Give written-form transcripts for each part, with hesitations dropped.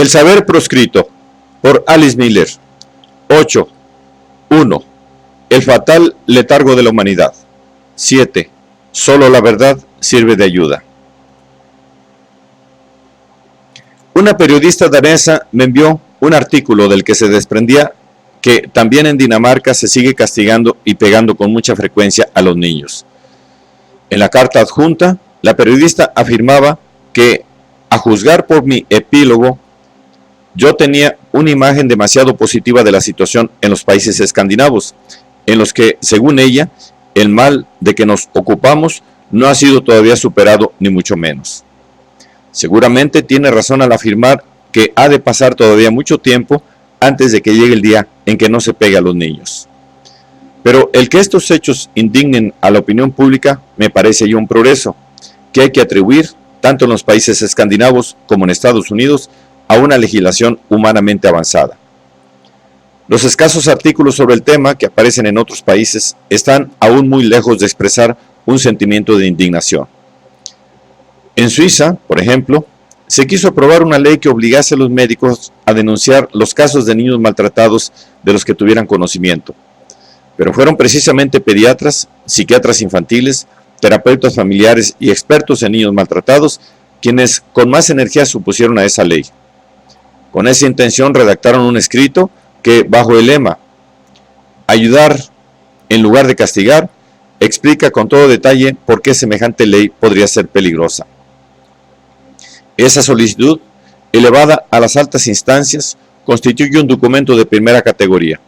El saber proscrito, por Alice Miller. 8. 1. El fatal letargo de la humanidad. 7. Solo la verdad sirve de ayuda. Una periodista danesa me envió un artículo del que se desprendía que también en Dinamarca se sigue castigando y pegando con mucha frecuencia a los niños. En la carta adjunta, la periodista afirmaba que, a juzgar por mi epílogo, yo tenía una imagen demasiado positiva de la situación en los países escandinavos, en los que, según ella, el mal de que nos ocupamos no ha sido todavía superado, ni mucho menos. Seguramente tiene razón al afirmar que ha de pasar todavía mucho tiempo antes de que llegue el día en que no se pegue a los niños. Pero el que estos hechos indignen a la opinión pública me parece ya un progreso, que hay que atribuir, tanto en los países escandinavos como en Estados Unidos, a una legislación humanamente avanzada. Los escasos artículos sobre el tema que aparecen en otros países están aún muy lejos de expresar un sentimiento de indignación. En Suiza, por ejemplo, se quiso aprobar una ley que obligase a los médicos a denunciar los casos de niños maltratados de los que tuvieran conocimiento. Pero fueron precisamente pediatras, psiquiatras infantiles, terapeutas familiares y expertos en niños maltratados quienes con más energía se opusieron a esa ley. Con esa intención redactaron un escrito que, bajo el lema "Ayudar en lugar de castigar", explica con todo detalle por qué semejante ley podría ser peligrosa. Esa solicitud, elevada a las altas instancias, constituye un documento de primera categoría.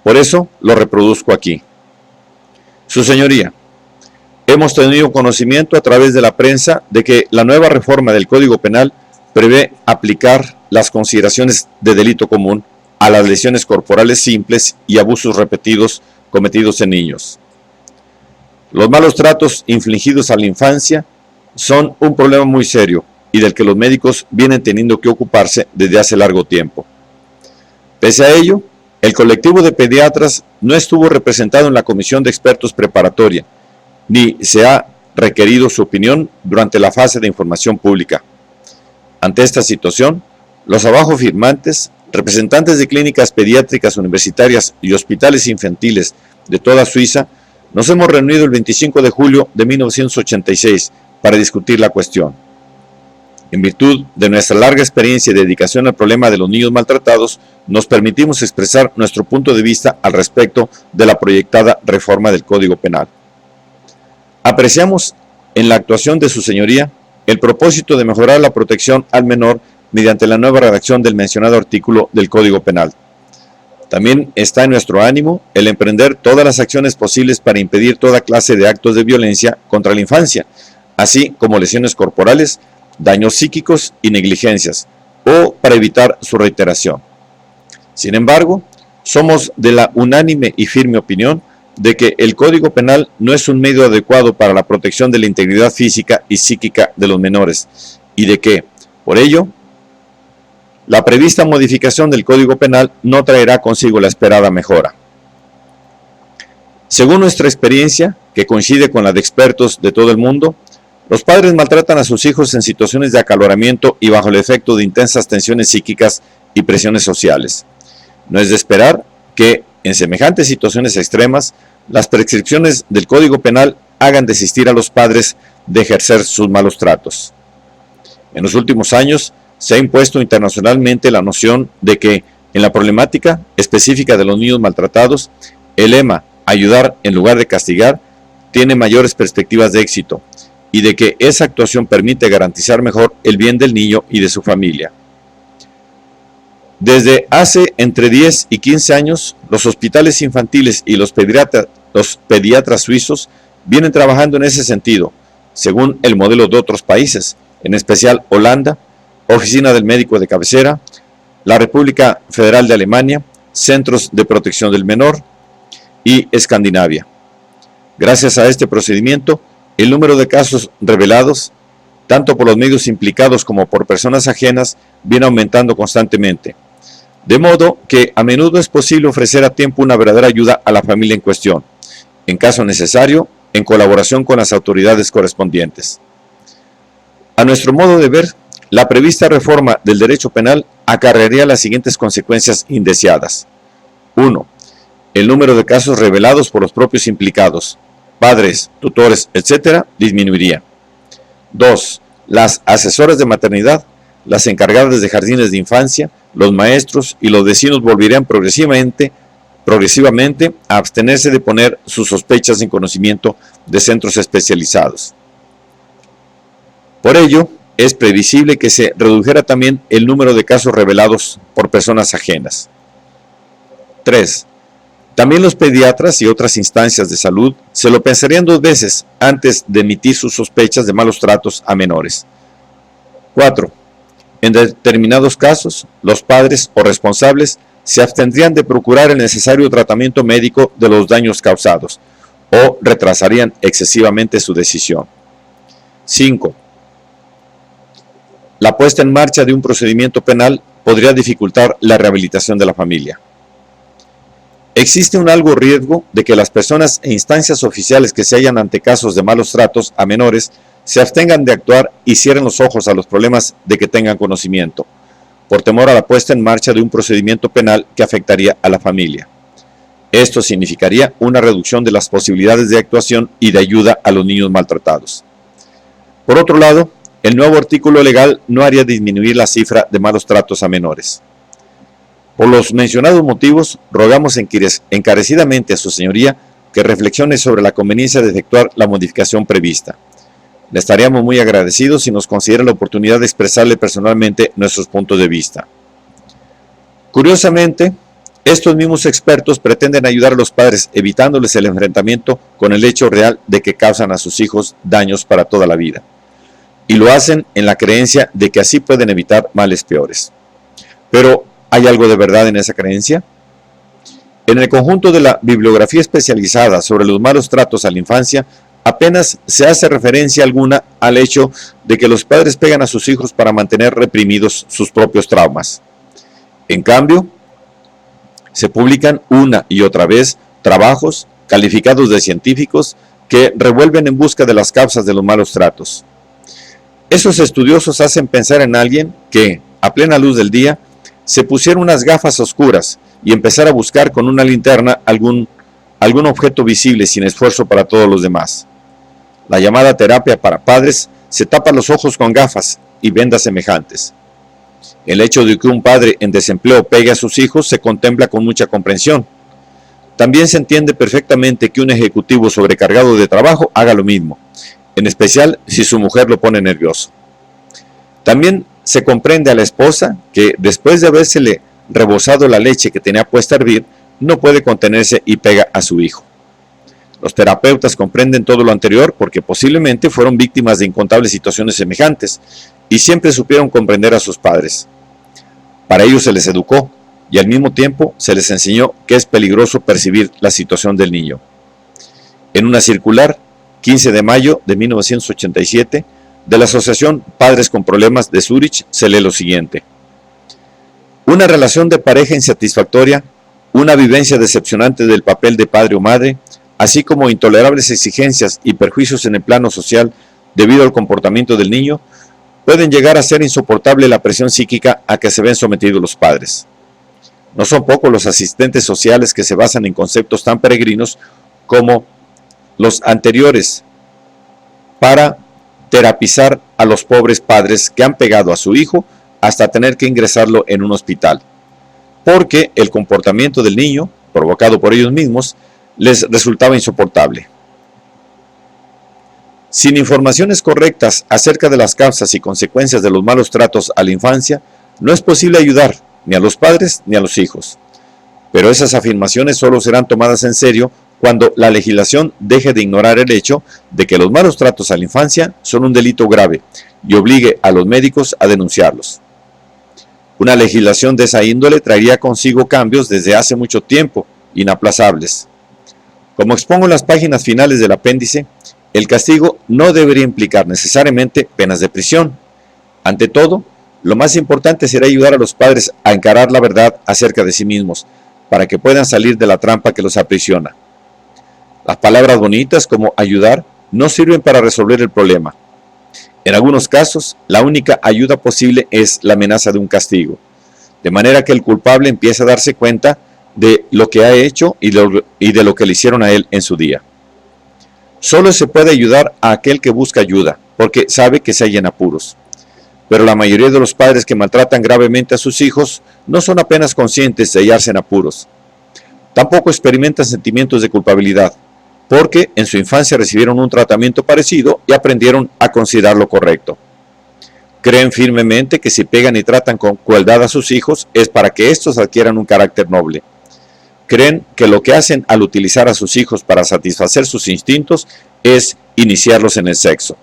Por eso lo reproduzco aquí. Su Señoría, hemos tenido conocimiento a través de la prensa de que la nueva reforma del Código Penal prevé aplicar las consideraciones de delito común a las lesiones corporales simples y abusos repetidos cometidos en niños. Los malos tratos infligidos a la infancia son un problema muy serio y del que los médicos vienen teniendo que ocuparse desde hace largo tiempo. Pese a ello, el colectivo de pediatras no estuvo representado en la comisión de expertos preparatoria, ni se ha requerido su opinión durante la fase de información pública. Ante esta situación, los abajo firmantes, representantes de clínicas pediátricas universitarias y hospitales infantiles de toda Suiza, nos hemos reunido el 25 de julio de 1986 para discutir la cuestión. En virtud de nuestra larga experiencia y dedicación al problema de los niños maltratados, nos permitimos expresar nuestro punto de vista al respecto de la proyectada reforma del Código Penal. Apreciamos en la actuación de su Señoría el propósito de mejorar la protección al menor mediante la nueva redacción del mencionado artículo del Código Penal. También está en nuestro ánimo el emprender todas las acciones posibles para impedir toda clase de actos de violencia contra la infancia, así como lesiones corporales, daños psíquicos y negligencias, o para evitar su reiteración. Sin embargo, somos de la unánime y firme opinión de que el Código Penal no es un medio adecuado para la protección de la integridad física y psíquica de los menores, y de que, por ello, la prevista modificación del Código Penal no traerá consigo la esperada mejora. Según nuestra experiencia, que coincide con la de expertos de todo el mundo, los padres maltratan a sus hijos en situaciones de acaloramiento y bajo el efecto de intensas tensiones psíquicas y presiones sociales. No es de esperar que, en semejantes situaciones extremas, las prescripciones del Código Penal hagan desistir a los padres de ejercer sus malos tratos. En los últimos años se ha impuesto internacionalmente la noción de que, en la problemática específica de los niños maltratados, el lema "ayudar en lugar de castigar" tiene mayores perspectivas de éxito, y de que esa actuación permite garantizar mejor el bien del niño y de su familia. Desde hace entre 10 y 15 años, los hospitales infantiles y los pediatras suizos vienen trabajando en ese sentido, según el modelo de otros países, en especial Holanda, Oficina del Médico de Cabecera, la República Federal de Alemania, Centros de Protección del Menor y Escandinavia. Gracias a este procedimiento, el número de casos revelados, tanto por los medios implicados como por personas ajenas, viene aumentando constantemente. De modo que a menudo es posible ofrecer a tiempo una verdadera ayuda a la familia en cuestión, en caso necesario, en colaboración con las autoridades correspondientes. A nuestro modo de ver, La prevista reforma del derecho penal acarrearía las siguientes consecuencias indeseadas. 1. El número de casos revelados por los propios implicados, padres, tutores, etc., disminuiría. 2. Las asesoras de maternidad, las encargadas de jardines de infancia, los maestros y los vecinos volverían progresivamente a abstenerse de poner sus sospechas en conocimiento de centros especializados. Por ello, es previsible que se redujera también el número de casos revelados por personas ajenas. 3. También los pediatras y otras instancias de salud se lo pensarían 2 veces antes de emitir sus sospechas de malos tratos a menores. 4. En determinados casos, los padres o responsables se abstendrían de procurar el necesario tratamiento médico de los daños causados o retrasarían excesivamente su decisión. 5. La puesta en marcha de un procedimiento penal podría dificultar la rehabilitación de la familia. Existe un alto riesgo de que las personas e instancias oficiales que se hallan ante casos de malos tratos a menores se abstengan de actuar y cierren los ojos a los problemas de que tengan conocimiento, por temor a la puesta en marcha de un procedimiento penal que afectaría a la familia. Esto significaría una reducción de las posibilidades de actuación y de ayuda a los niños maltratados. Por otro lado, el nuevo artículo legal no haría disminuir la cifra de malos tratos a menores. Por los mencionados motivos, rogamos encarecidamente a su señoría que reflexione sobre la conveniencia de efectuar la modificación prevista. Le estaríamos muy agradecidos si nos considera la oportunidad de expresarle personalmente nuestros puntos de vista. Curiosamente, estos mismos expertos pretenden ayudar a los padres evitándoles el enfrentamiento con el hecho real de que causan a sus hijos daños para toda la vida. Y lo hacen en la creencia de que así pueden evitar males peores. Pero, ¿hay algo de verdad en esa creencia? En el conjunto de la bibliografía especializada sobre los malos tratos a la infancia, apenas se hace referencia alguna al hecho de que los padres pegan a sus hijos para mantener reprimidos sus propios traumas. En cambio, se publican una y otra vez trabajos calificados de científicos que revuelven en busca de las causas de los malos tratos. Esos estudiosos hacen pensar en alguien que, a plena luz del día, se pusiera unas gafas oscuras y empezara a buscar con una linterna algún objeto visible sin esfuerzo para todos los demás. La llamada terapia para padres se tapa los ojos con gafas y vendas semejantes. El hecho de que un padre en desempleo pegue a sus hijos se contempla con mucha comprensión. También se entiende perfectamente que un ejecutivo sobrecargado de trabajo haga lo mismo, en especial si su mujer lo pone nervioso. También se comprende a la esposa que, después de habérsele rebosado la leche que tenía puesta a hervir, no puede contenerse y pega a su hijo. Los terapeutas comprenden todo lo anterior porque posiblemente fueron víctimas de incontables situaciones semejantes y siempre supieron comprender a sus padres. Para ello se les educó y al mismo tiempo se les enseñó que es peligroso percibir la situación del niño. En una circular, 15 de mayo de 1987, de la Asociación Padres con Problemas de Zúrich, se lee lo siguiente. Una relación de pareja insatisfactoria, una vivencia decepcionante del papel de padre o madre, así como intolerables exigencias y perjuicios en el plano social debido al comportamiento del niño, pueden llegar a ser insoportable la presión psíquica a que se ven sometidos los padres. No son pocos los asistentes sociales que se basan en conceptos tan peregrinos como los anteriores para terapizar a los pobres padres que han pegado a su hijo hasta tener que ingresarlo en un hospital, porque el comportamiento del niño, provocado por ellos mismos, les resultaba insoportable. Sin informaciones correctas acerca de las causas y consecuencias de los malos tratos a la infancia, no es posible ayudar ni a los padres ni a los hijos. Pero esas afirmaciones solo serán tomadas en serio cuando la legislación deje de ignorar el hecho de que los malos tratos a la infancia son un delito grave y obligue a los médicos a denunciarlos. Una legislación de esa índole traería consigo cambios desde hace mucho tiempo, inaplazables. Como expongo en las páginas finales del apéndice, el castigo no debería implicar necesariamente penas de prisión. Ante todo, lo más importante será ayudar a los padres a encarar la verdad acerca de sí mismos, para que puedan salir de la trampa que los aprisiona. Las palabras bonitas como ayudar no sirven para resolver el problema. En algunos casos, la única ayuda posible es la amenaza de un castigo, de manera que el culpable empieza a darse cuenta de lo que ha hecho y de lo que le hicieron a él en su día. Solo se puede ayudar a aquel que busca ayuda, porque sabe que se halla en apuros. Pero la mayoría de los padres que maltratan gravemente a sus hijos no son apenas conscientes de hallarse en apuros. Tampoco experimentan sentimientos de culpabilidad, porque en su infancia recibieron un tratamiento parecido y aprendieron a considerarlo correcto. Creen firmemente que si pegan y tratan con crueldad a sus hijos es para que estos adquieran un carácter noble. Creen que lo que hacen al utilizar a sus hijos para satisfacer sus instintos es iniciarlos en el sexo.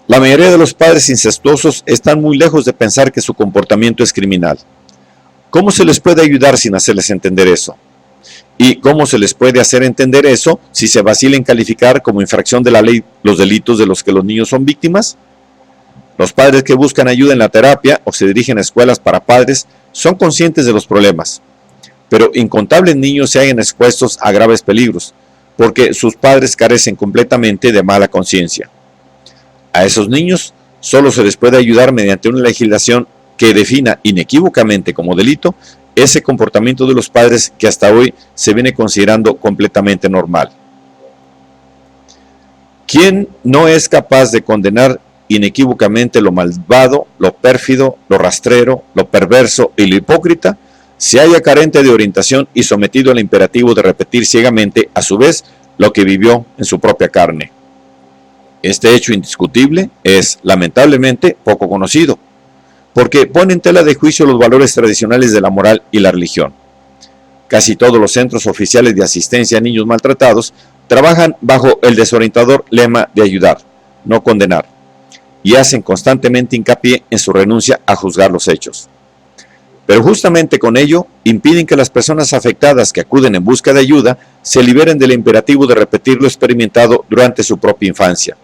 La mayoría de los padres incestuosos están muy lejos de pensar que su comportamiento es criminal. ¿Cómo se les puede ayudar sin hacerles entender eso? ¿Y cómo se les puede hacer entender eso si se vacila en calificar como infracción de la ley los delitos de los que los niños son víctimas? Los padres que buscan ayuda en la terapia o se dirigen a escuelas para padres son conscientes de los problemas, pero incontables niños se hallan expuestos a graves peligros, porque sus padres carecen completamente de mala conciencia. A esos niños solo se les puede ayudar mediante una legislación que defina inequívocamente como delito ese comportamiento de los padres que hasta hoy se viene considerando completamente normal. ¿Quién no es capaz de condenar inequívocamente lo malvado, lo pérfido, lo rastrero, lo perverso y lo hipócrita, se halla carente de orientación y sometido al imperativo de repetir ciegamente, a su vez, lo que vivió en su propia carne? Este hecho indiscutible es, lamentablemente, poco conocido, porque pone en tela de juicio los valores tradicionales de la moral y la religión. Casi todos los centros oficiales de asistencia a niños maltratados trabajan bajo el desorientador lema de ayudar, no condenar, y hacen constantemente hincapié en su renuncia a juzgar los hechos. Pero justamente con ello impiden que las personas afectadas que acuden en busca de ayuda se liberen del imperativo de repetir lo experimentado durante su propia infancia,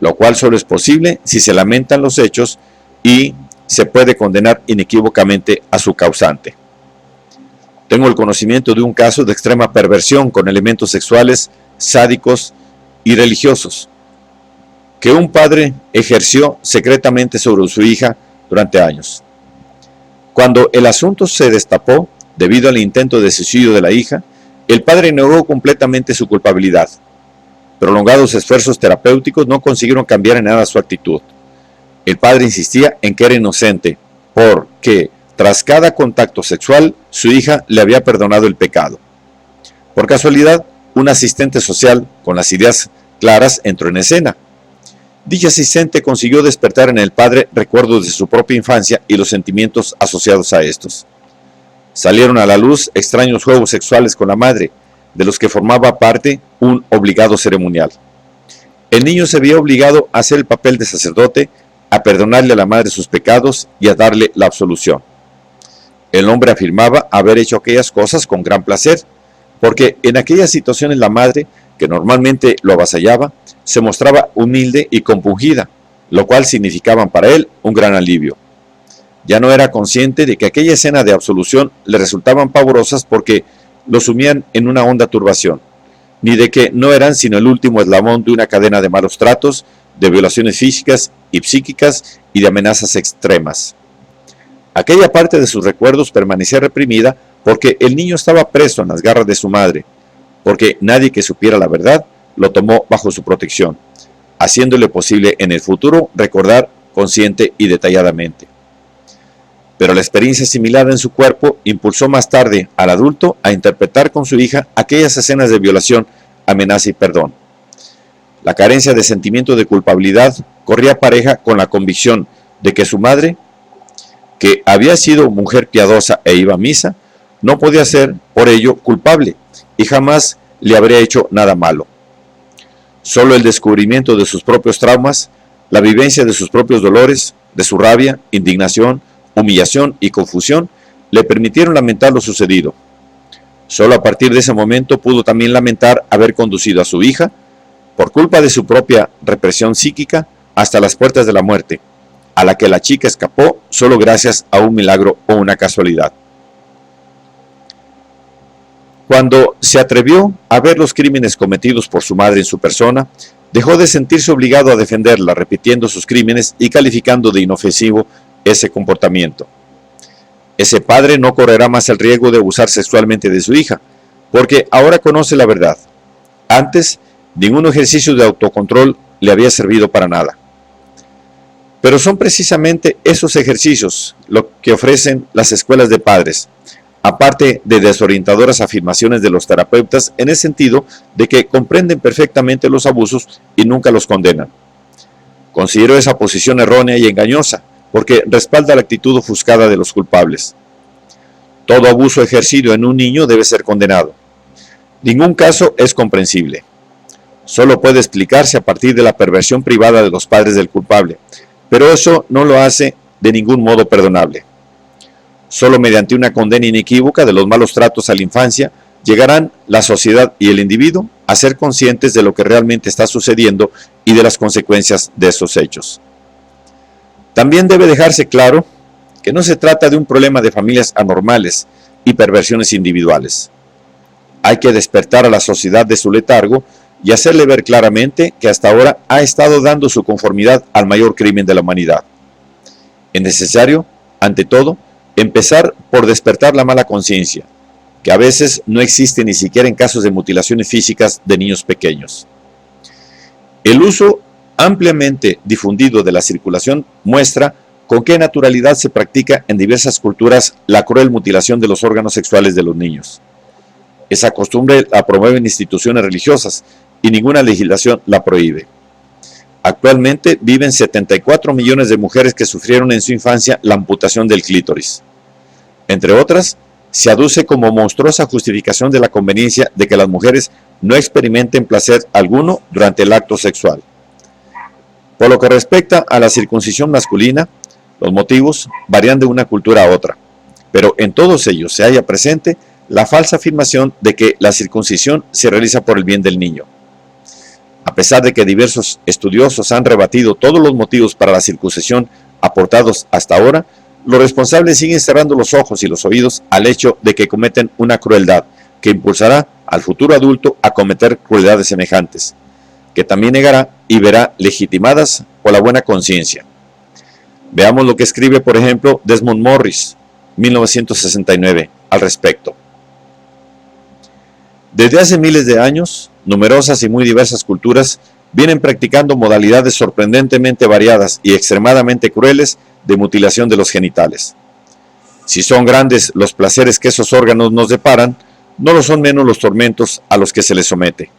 lo cual solo es posible si se lamentan los hechos y se puede condenar inequívocamente a su causante. Tengo el conocimiento de un caso de extrema perversión con elementos sexuales, sádicos y religiosos, que un padre ejerció secretamente sobre su hija durante años. Cuando el asunto se destapó, debido al intento de suicidio de la hija, el padre negó completamente su culpabilidad. Prolongados esfuerzos terapéuticos no consiguieron cambiar en nada su actitud. El padre insistía en que era inocente, porque tras cada contacto sexual, su hija le había perdonado el pecado. Por casualidad, un asistente social con las ideas claras entró en escena. Dicha asistente consiguió despertar en el padre recuerdos de su propia infancia y los sentimientos asociados a estos. Salieron a la luz extraños juegos sexuales con la madre, de los que formaba parte un obligado ceremonial. El niño se veía obligado a hacer el papel de sacerdote, a perdonarle a la madre sus pecados y a darle la absolución. El hombre afirmaba haber hecho aquellas cosas con gran placer, porque en aquellas situaciones la madre, que normalmente lo avasallaba, se mostraba humilde y compungida, lo cual significaba para él un gran alivio. Ya no era consciente de que aquella escena de absolución le resultaban pavorosas porque lo sumían en una honda turbación, ni de que no eran sino el último eslabón de una cadena de malos tratos, de violaciones físicas y psíquicas y de amenazas extremas. Aquella parte de sus recuerdos permanecía reprimida porque el niño estaba preso en las garras de su madre, porque nadie que supiera la verdad lo tomó bajo su protección, haciéndole posible en el futuro recordar consciente y detalladamente. Pero la experiencia asimilada en su cuerpo impulsó más tarde al adulto a interpretar con su hija aquellas escenas de violación, amenaza y perdón. La carencia de sentimiento de culpabilidad corría pareja con la convicción de que su madre, que había sido mujer piadosa e iba a misa, no podía ser por ello culpable y jamás le habría hecho nada malo. Solo el descubrimiento de sus propios traumas, la vivencia de sus propios dolores, de su rabia, indignación, humillación y confusión, le permitieron lamentar lo sucedido. Solo a partir de ese momento pudo también lamentar haber conducido a su hija, por culpa de su propia represión psíquica, hasta las puertas de la muerte, a la que la chica escapó solo gracias a un milagro o una casualidad. Cuando se atrevió a ver los crímenes cometidos por su madre en su persona, dejó de sentirse obligado a defenderla, repitiendo sus crímenes y calificando de inofensivo ese comportamiento. Ese padre no correrá más el riesgo de abusar sexualmente de su hija, porque ahora conoce la verdad. Antes, ningún ejercicio de autocontrol le había servido para nada. Pero son precisamente esos ejercicios lo que ofrecen las escuelas de padres, aparte de desorientadoras afirmaciones de los terapeutas en el sentido de que comprenden perfectamente los abusos y nunca los condenan. Considero esa posición errónea y engañosa, porque respalda la actitud ofuscada de los culpables. Todo abuso ejercido en un niño debe ser condenado. Ningún caso es comprensible. Solo puede explicarse a partir de la perversión privada de los padres del culpable, pero eso no lo hace de ningún modo perdonable. Solo mediante una condena inequívoca de los malos tratos a la infancia llegarán la sociedad y el individuo a ser conscientes de lo que realmente está sucediendo y de las consecuencias de esos hechos. También debe dejarse claro que no se trata de un problema de familias anormales y perversiones individuales. Hay que despertar a la sociedad de su letargo y hacerle ver claramente que hasta ahora ha estado dando su conformidad al mayor crimen de la humanidad. Es necesario, ante todo, empezar por despertar la mala conciencia, que a veces no existe ni siquiera en casos de mutilaciones físicas de niños pequeños. El uso ampliamente difundido de la circulación muestra con qué naturalidad se practica en diversas culturas la cruel mutilación de los órganos sexuales de los niños. Esa costumbre la promueven instituciones religiosas y ninguna legislación la prohíbe. Actualmente viven 74 millones de mujeres que sufrieron en su infancia la amputación del clítoris. Entre otras, se aduce como monstruosa justificación de la conveniencia de que las mujeres no experimenten placer alguno durante el acto sexual. Por lo que respecta a la circuncisión masculina, los motivos varían de una cultura a otra, pero en todos ellos se halla presente la falsa afirmación de que la circuncisión se realiza por el bien del niño. A pesar de que diversos estudiosos han rebatido todos los motivos para la circuncisión aportados hasta ahora, los responsables siguen cerrando los ojos y los oídos al hecho de que cometen una crueldad que impulsará al futuro adulto a cometer crueldades semejantes, que también negará y verá legitimadas por la buena conciencia. Veamos lo que escribe, por ejemplo, Desmond Morris, 1969, al respecto. Desde hace miles de años, numerosas y muy diversas culturas vienen practicando modalidades sorprendentemente variadas y extremadamente crueles de mutilación de los genitales. Si son grandes los placeres que esos órganos nos deparan, no lo son menos los tormentos a los que se les somete.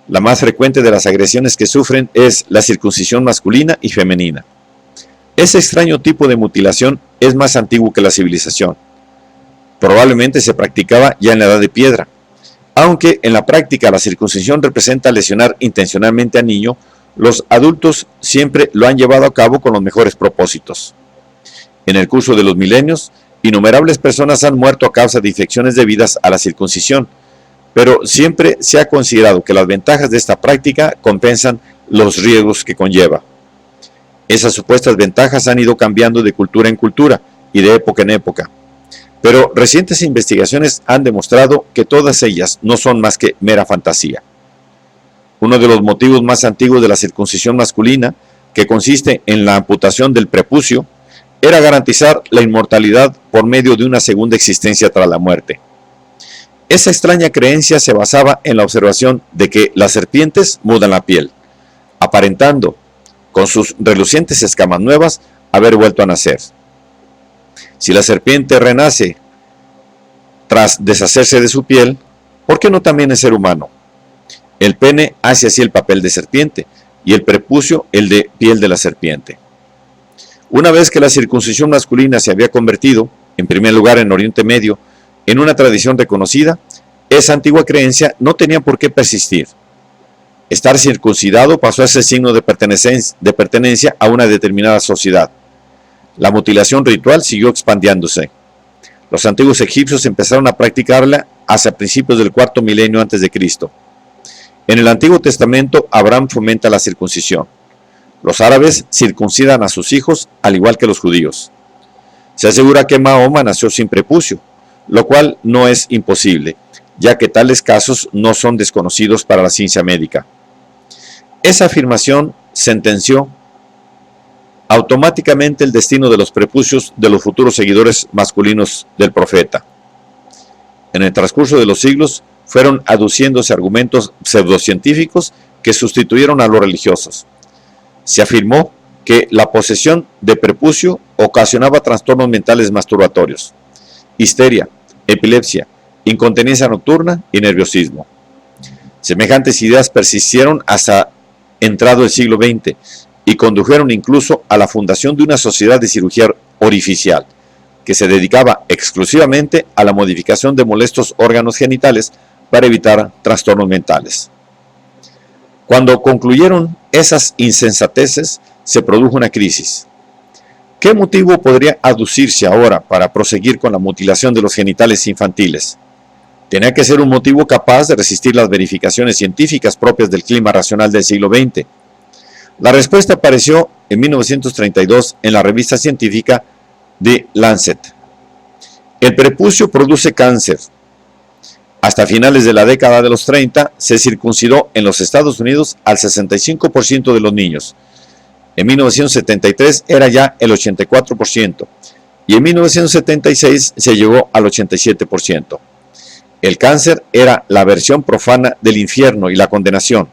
La más frecuente de las agresiones que sufren es la circuncisión masculina y femenina. Ese extraño tipo de mutilación es más antiguo que la civilización. Probablemente se practicaba ya en la edad de piedra, aunque en la práctica la circuncisión representa lesionar intencionalmente al niño. Los adultos siempre lo han llevado a cabo con los mejores propósitos. En el curso de los milenios, innumerables personas han muerto a causa de infecciones debidas a la circuncisión, pero siempre se ha considerado que las ventajas de esta práctica compensan los riesgos que conlleva. Esas supuestas ventajas han ido cambiando de cultura en cultura y de época en época, pero recientes investigaciones han demostrado que todas ellas no son más que mera fantasía. Uno de los motivos más antiguos de la circuncisión masculina, que consiste en la amputación del prepucio, era garantizar la inmortalidad por medio de una segunda existencia tras la muerte. Esa extraña creencia se basaba en la observación de que las serpientes mudan la piel, aparentando, con sus relucientes escamas nuevas, haber vuelto a nacer. Si la serpiente renace tras deshacerse de su piel, ¿por qué no también el ser humano? El pene hace así el papel de serpiente y el prepucio el de piel de la serpiente. Una vez que la circuncisión masculina se había convertido, en primer lugar en Oriente Medio, en una tradición reconocida, esa antigua creencia no tenía por qué persistir. Estar circuncidado pasó a ser signo de pertenencia a una determinada sociedad. La mutilación ritual siguió expandiéndose. Los antiguos egipcios empezaron a practicarla hacia principios del cuarto milenio antes de Cristo. En el Antiguo Testamento, Abraham fomenta la circuncisión. Los árabes circuncidan a sus hijos, al igual que los judíos. Se asegura que Mahoma nació sin prepucio, lo cual no es imposible, ya que tales casos no son desconocidos para la ciencia médica. Esa afirmación sentenció automáticamente el destino de los prepucios de los futuros seguidores masculinos del profeta. En el transcurso de los siglos fueron aduciéndose argumentos pseudocientíficos que sustituyeron a los religiosos. Se afirmó que la posesión de prepucio ocasionaba trastornos mentales masturbatorios, histeria, epilepsia, incontinencia nocturna y nerviosismo. Semejantes ideas persistieron hasta entrado el siglo XX y condujeron incluso a la fundación de una sociedad de cirugía orificial que se dedicaba exclusivamente a la modificación de molestos órganos genitales para evitar trastornos mentales. Cuando concluyeron esas insensateces, se produjo una crisis. ¿Qué motivo podría aducirse ahora para proseguir con la mutilación de los genitales infantiles? Tenía que ser un motivo capaz de resistir las verificaciones científicas propias del clima racional del siglo XX. La respuesta apareció en 1932 en la revista científica The Lancet. El prepucio produce cáncer. Hasta finales de la década de los 30 se circuncidó en los Estados Unidos al 65% de los niños. En 1973 era ya el 84% y en 1976 se llegó al 87%. El cáncer era la versión profana del infierno y la condenación,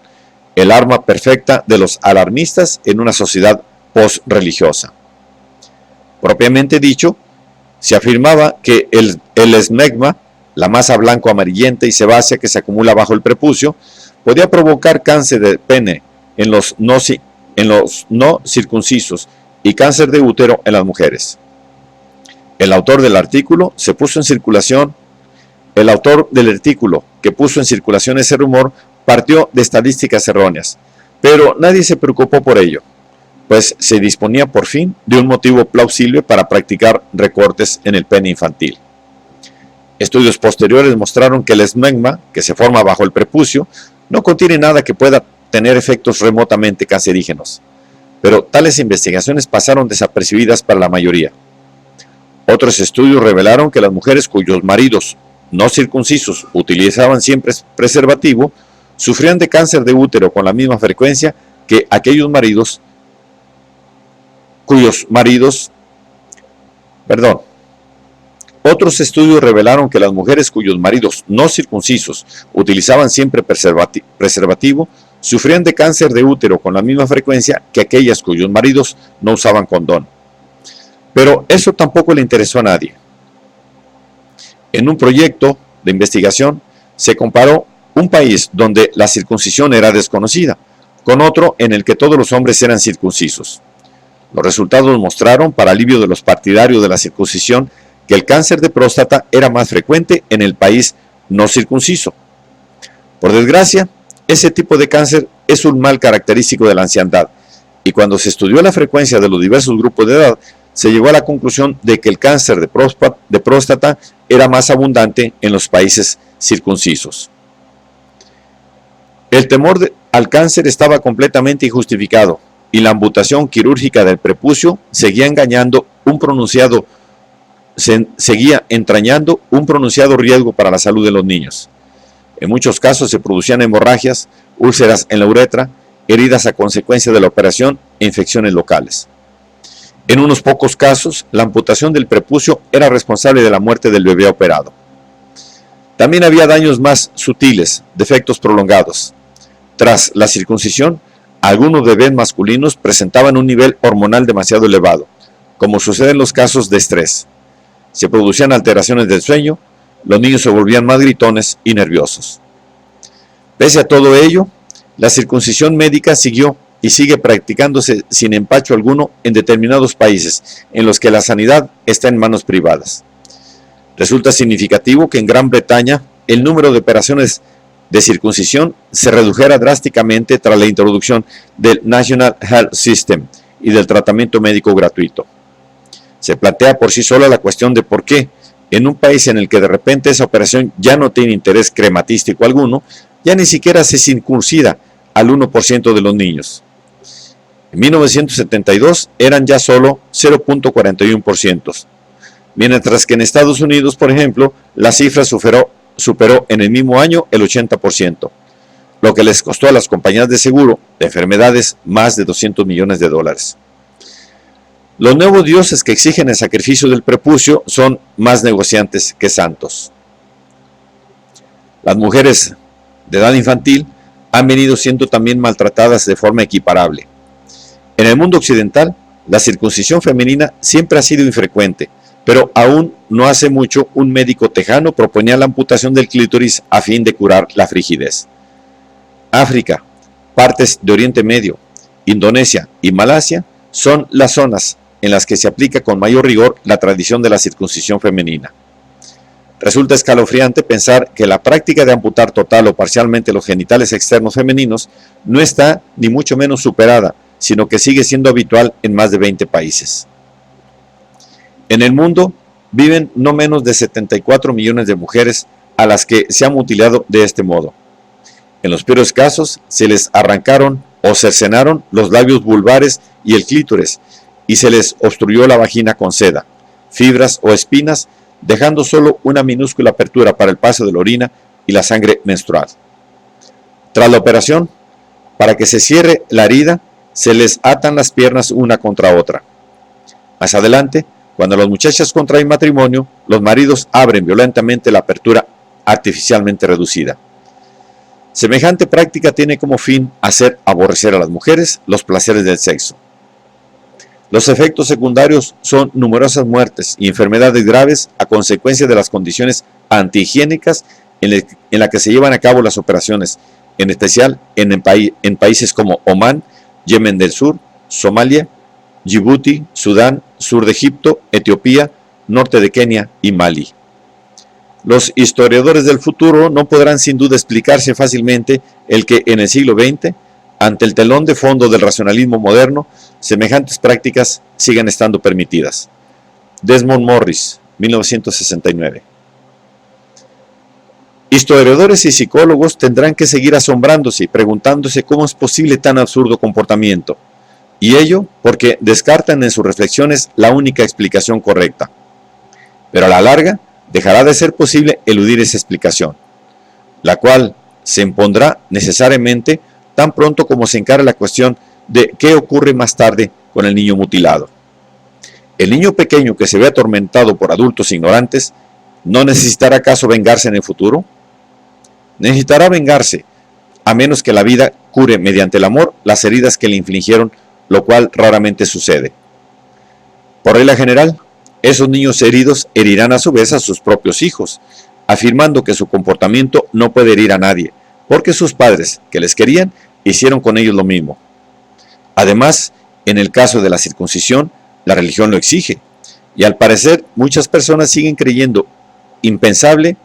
el arma perfecta de los alarmistas en una sociedad post-religiosa. Propiamente dicho, se afirmaba que el esmegma, la masa blanco-amarillenta y sebácea que se acumula bajo el prepucio, podía provocar cáncer de pene en los no circuncisos y cáncer de útero en las mujeres. El autor del artículo que puso en circulación ese rumor partió de estadísticas erróneas, pero nadie se preocupó por ello, pues se disponía por fin de un motivo plausible para practicar recortes en el pene infantil. Estudios posteriores mostraron que el esmegma, que se forma bajo el prepucio, no contiene nada que pueda tener efectos remotamente cancerígenos, pero tales investigaciones pasaron desapercibidas para la mayoría. Otros estudios revelaron que las mujeres cuyos maridos no circuncisos utilizaban siempre preservativo sufrían de cáncer de útero con la misma frecuencia que aquellos maridos Otros estudios revelaron que las mujeres cuyos maridos no circuncisos utilizaban siempre preservativo sufrían de cáncer de útero con la misma frecuencia que aquellas cuyos maridos no usaban condón. Pero eso tampoco le interesó a nadie. En un proyecto de investigación se comparó un país donde la circuncisión era desconocida con otro en el que todos los hombres eran circuncisos. Los resultados mostraron, para alivio de los partidarios de la circuncisión, que el cáncer de próstata era más frecuente en el país no circunciso. Por desgracia, ese tipo de cáncer es un mal característico de la anciandad, y cuando se estudió la frecuencia de los diversos grupos de edad, se llegó a la conclusión de que el cáncer de próstata era más abundante en los países circuncisos. El temor al cáncer estaba completamente injustificado, y la amputación quirúrgica del prepucio seguía entrañando un pronunciado riesgo para la salud de los niños. En muchos casos se producían hemorragias, úlceras en la uretra, heridas a consecuencia de la operación e infecciones locales. En unos pocos casos, la amputación del prepucio era responsable de la muerte del bebé operado. También había daños más sutiles, defectos prolongados. Tras la circuncisión, algunos bebés masculinos presentaban un nivel hormonal demasiado elevado, como sucede en los casos de estrés. Se producían alteraciones del sueño, los niños se volvían más gritones y nerviosos. Pese a todo ello, la circuncisión médica siguió y sigue practicándose sin empacho alguno en determinados países en los que la sanidad está en manos privadas. Resulta significativo que en Gran Bretaña el número de operaciones de circuncisión se redujera drásticamente tras la introducción del National Health System y del tratamiento médico gratuito. Se plantea por sí sola la cuestión de por qué, en un país en el que de repente esa operación ya no tiene interés crematístico alguno, ya ni siquiera se circuncida al 1% de los niños. En 1972 eran ya solo 0.41%, mientras que en Estados Unidos, por ejemplo, la cifra superó superó en el mismo año el 80%, lo que les costó a las compañías de seguro de enfermedades más de 200 millones de dólares. Los nuevos dioses que exigen el sacrificio del prepucio son más negociantes que santos. Las mujeres de edad infantil han venido siendo también maltratadas de forma equiparable. En el mundo occidental, la circuncisión femenina siempre ha sido infrecuente, pero aún no hace mucho un médico tejano proponía la amputación del clítoris a fin de curar la frigidez. África, partes de Oriente Medio, Indonesia y Malasia son las zonas en las que se aplica con mayor rigor la tradición de la circuncisión femenina. Resulta escalofriante pensar que la práctica de amputar total o parcialmente los genitales externos femeninos no está ni mucho menos superada, sino que sigue siendo habitual en más de 20 países. En el mundo viven no menos de 74 millones de mujeres a las que se ha mutilado de este modo. En los peores casos se les arrancaron o cercenaron los labios vulvares y el clítoris y se les obstruyó la vagina con seda, fibras o espinas, dejando solo una minúscula apertura para el paso de la orina y la sangre menstrual. Tras la operación, para que se cierre la herida, se les atan las piernas una contra otra. Más adelante, cuando las muchachas contraen matrimonio, los maridos abren violentamente la apertura artificialmente reducida. Semejante práctica tiene como fin hacer aborrecer a las mujeres los placeres del sexo. Los efectos secundarios son numerosas muertes y enfermedades graves a consecuencia de las condiciones antihigiénicas en las que se llevan a cabo las operaciones, en especial en países como Omán, Yemen del Sur, Somalia, Djibouti, Sudán, sur de Egipto, Etiopía, norte de Kenia y Mali. Los historiadores del futuro no podrán sin duda explicarse fácilmente el que en el siglo XX, ante el telón de fondo del racionalismo moderno, semejantes prácticas sigan estando permitidas. Desmond Morris, 1969. Historiadores y psicólogos tendrán que seguir asombrándose y preguntándose cómo es posible tan absurdo comportamiento, y ello porque descartan en sus reflexiones la única explicación correcta. Pero a la larga, dejará de ser posible eludir esa explicación, la cual se impondrá necesariamente tan pronto como se encare la cuestión de qué ocurre más tarde con el niño mutilado. El niño pequeño que se ve atormentado por adultos ignorantes, ¿no necesitará acaso vengarse en el futuro? Necesitará vengarse, a menos que la vida cure mediante el amor las heridas que le infligieron, lo cual raramente sucede. Por regla general, esos niños heridos herirán a su vez a sus propios hijos, afirmando que su comportamiento no puede herir a nadie, porque sus padres, que les querían, hicieron con ellos lo mismo. Además, en el caso de la circuncisión, la religión lo exige, y al parecer muchas personas siguen creyendo impensable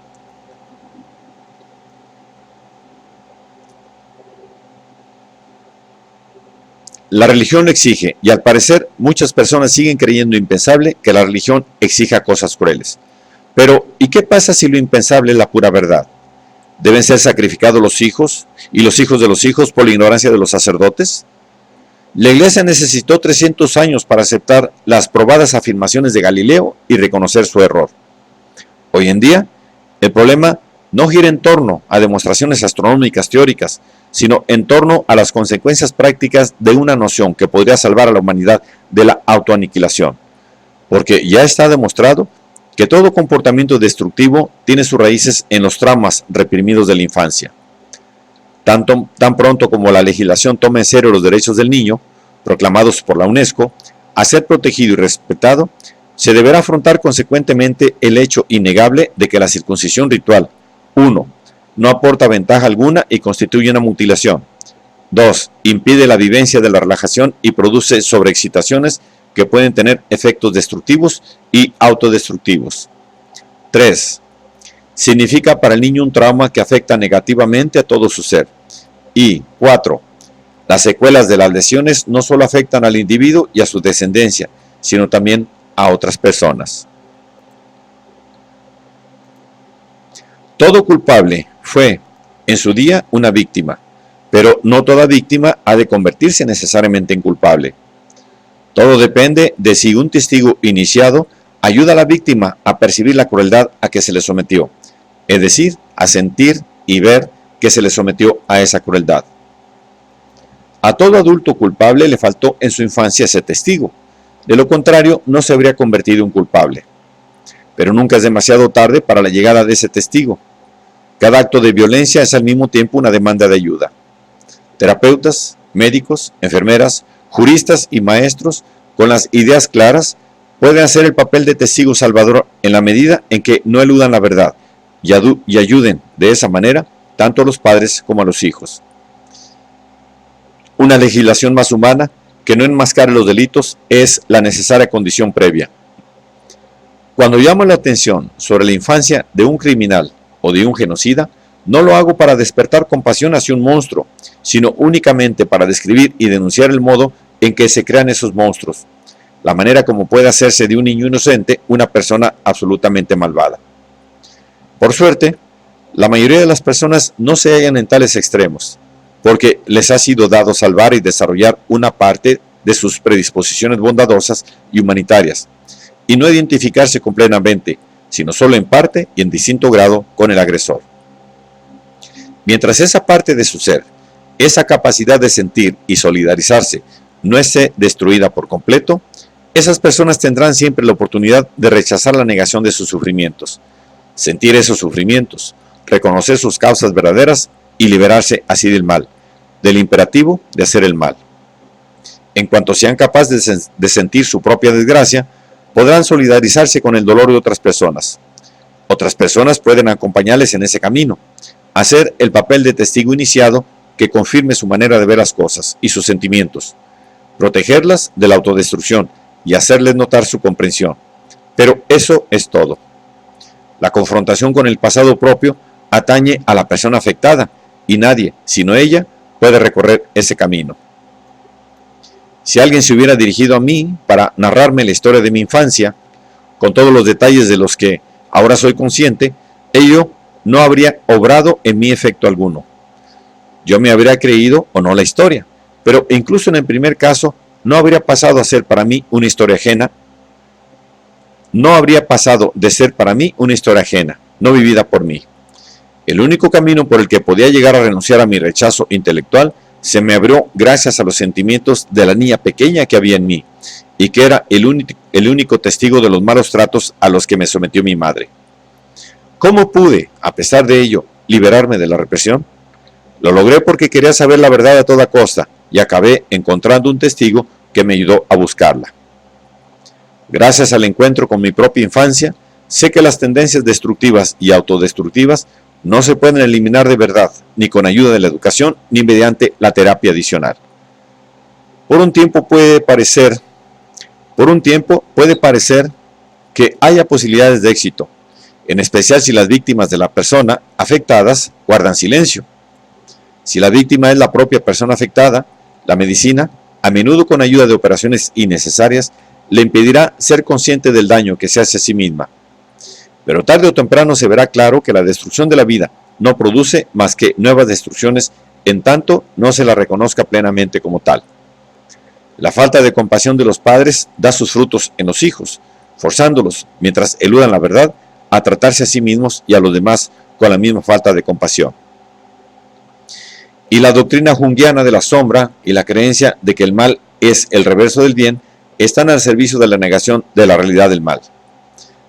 La religión lo exige, y al parecer muchas personas siguen creyendo impensable que la religión exija cosas crueles. Pero, ¿y qué pasa si lo impensable es la pura verdad? ¿Deben ser sacrificados los hijos y los hijos de los hijos por la ignorancia de los sacerdotes? La Iglesia necesitó 300 años para aceptar las probadas afirmaciones de Galileo y reconocer su error. Hoy en día, el problema no gira en torno a demostraciones astronómicas teóricas, sino en torno a las consecuencias prácticas de una noción que podría salvar a la humanidad de la autoaniquilación. Porque ya está demostrado que todo comportamiento destructivo tiene sus raíces en los traumas reprimidos de la infancia. Tan pronto como la legislación tome en serio los derechos del niño, proclamados por la UNESCO, a ser protegido y respetado, se deberá afrontar consecuentemente el hecho innegable de que la circuncisión ritual, 1. No aporta ventaja alguna y constituye una mutilación. 2. Impide la vivencia de la relajación y produce sobreexcitaciones que pueden tener efectos destructivos y autodestructivos. 3. Significa para el niño un trauma que afecta negativamente a todo su ser. Y 4. Las secuelas de las lesiones no solo afectan al individuo y a su descendencia, sino también a otras personas. Todo culpable fue, en su día, una víctima, pero no toda víctima ha de convertirse necesariamente en culpable. Todo depende de si un testigo iniciado ayuda a la víctima a percibir la crueldad a que se le sometió, es decir, a sentir y ver que se le sometió a esa crueldad. A todo adulto culpable le faltó en su infancia ese testigo. De lo contrario, no se habría convertido en culpable. Pero nunca es demasiado tarde para la llegada de ese testigo. Cada acto de violencia es al mismo tiempo una demanda de ayuda. Terapeutas, médicos, enfermeras, juristas y maestros, con las ideas claras, pueden hacer el papel de testigo salvador en la medida en que no eludan la verdad y ayuden de esa manera tanto a los padres como a los hijos. Una legislación más humana que no enmascare los delitos es la necesaria condición previa. Cuando llamo la atención sobre la infancia de un criminal o de un genocida, no lo hago para despertar compasión hacia un monstruo, sino únicamente para describir y denunciar el modo en que se crean esos monstruos, la manera como puede hacerse de un niño inocente una persona absolutamente malvada. Por suerte, la mayoría de las personas no se hallan en tales extremos, porque les ha sido dado salvar y desarrollar una parte de sus predisposiciones bondadosas y humanitarias, y no identificarse completamente, sino solo en parte y en distinto grado con el agresor. Mientras esa parte de su ser, esa capacidad de sentir y solidarizarse, no esté destruida por completo, esas personas tendrán siempre la oportunidad de rechazar la negación de sus sufrimientos, sentir esos sufrimientos, reconocer sus causas verdaderas y liberarse así del mal, del imperativo de hacer el mal. En cuanto sean capaces de sentir su propia desgracia, podrán solidarizarse con el dolor de otras personas. Otras personas pueden acompañarles en ese camino, hacer el papel de testigo iniciado que confirme su manera de ver las cosas y sus sentimientos, protegerlas de la autodestrucción y hacerles notar su comprensión. Pero eso es todo. La confrontación con el pasado propio atañe a la persona afectada y nadie, sino ella, puede recorrer ese camino. Si alguien se hubiera dirigido a mí para narrarme la historia de mi infancia, con todos los detalles de los que ahora soy consciente, ello no habría obrado en mí efecto alguno. Yo me habría creído o no la historia, pero incluso en el primer caso no habría pasado a ser para mí una historia ajena. No habría pasado de ser para mí una historia ajena, no vivida por mí. El único camino por el que podía llegar a renunciar a mi rechazo intelectual se me abrió gracias a los sentimientos de la niña pequeña que había en mí y que era el único testigo de los malos tratos a los que me sometió mi madre. ¿Cómo pude, a pesar de ello, liberarme de la represión? Lo logré porque quería saber la verdad a toda costa y acabé encontrando un testigo que me ayudó a buscarla. Gracias al encuentro con mi propia infancia, sé que las tendencias destructivas y autodestructivas no se pueden eliminar de verdad, ni con ayuda de la educación, ni mediante la terapia adicional. Por un tiempo puede parecer que haya posibilidades de éxito, en especial si las víctimas de la persona afectadas guardan silencio. Si la víctima es la propia persona afectada, la medicina, a menudo con ayuda de operaciones innecesarias, le impedirá ser consciente del daño que se hace a sí misma. Pero tarde o temprano se verá claro que la destrucción de la vida no produce más que nuevas destrucciones en tanto no se la reconozca plenamente como tal. La falta de compasión de los padres da sus frutos en los hijos, forzándolos, mientras eludan la verdad, a tratarse a sí mismos y a los demás con la misma falta de compasión. Y la doctrina junguiana de la sombra y la creencia de que el mal es el reverso del bien están al servicio de la negación de la realidad del mal.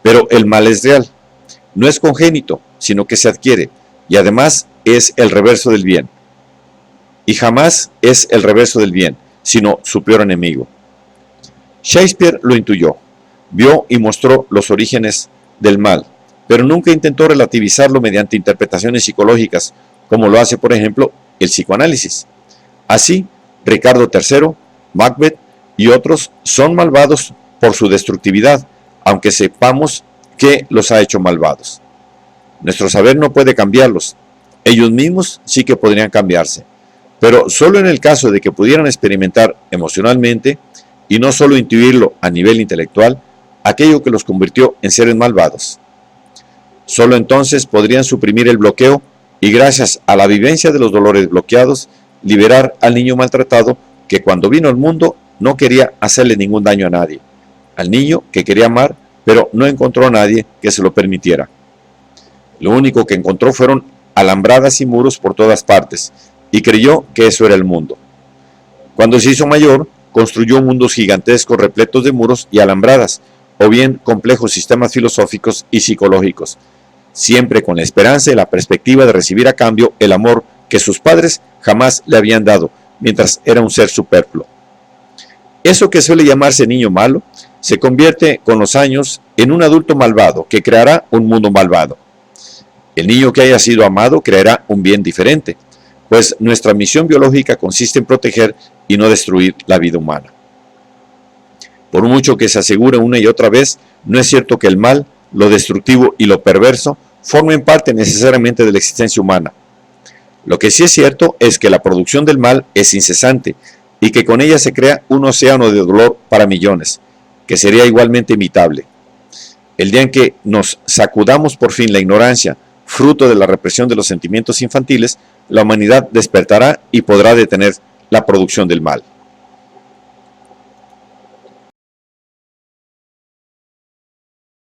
Pero el mal es real, no es congénito, sino que se adquiere, y además es el reverso del bien. Y jamás es el reverso del bien, sino su peor enemigo. Shakespeare lo intuyó, vio y mostró los orígenes del mal, pero nunca intentó relativizarlo mediante interpretaciones psicológicas, como lo hace, por ejemplo, el psicoanálisis. Así, Ricardo III, Macbeth y otros son malvados por su destructividad, aunque sepamos que los ha hecho malvados. Nuestro saber no puede cambiarlos. Ellos mismos sí que podrían cambiarse, pero solo en el caso de que pudieran experimentar emocionalmente y no solo intuirlo a nivel intelectual, aquello que los convirtió en seres malvados. Solo entonces podrían suprimir el bloqueo y gracias a la vivencia de los dolores bloqueados, liberar al niño maltratado que cuando vino al mundo no quería hacerle ningún daño a nadie. Al niño que quería amar, pero no encontró a nadie que se lo permitiera. Lo único que encontró fueron alambradas y muros por todas partes, y creyó que eso era el mundo. Cuando se hizo mayor, construyó mundos gigantescos repletos de muros y alambradas, o bien complejos sistemas filosóficos y psicológicos, siempre con la esperanza y la perspectiva de recibir a cambio el amor que sus padres jamás le habían dado, mientras era un ser superfluo. Eso que suele llamarse niño malo, se convierte con los años en un adulto malvado que creará un mundo malvado. El niño que haya sido amado creará un bien diferente, pues nuestra misión biológica consiste en proteger y no destruir la vida humana. Por mucho que se asegure una y otra vez, no es cierto que el mal, lo destructivo y lo perverso formen parte necesariamente de la existencia humana. Lo que sí es cierto es que la producción del mal es incesante y que con ella se crea un océano de dolor para millones, que sería igualmente imitable. El día en que nos sacudamos por fin la ignorancia, fruto de la represión de los sentimientos infantiles, la humanidad despertará y podrá detener la producción del mal.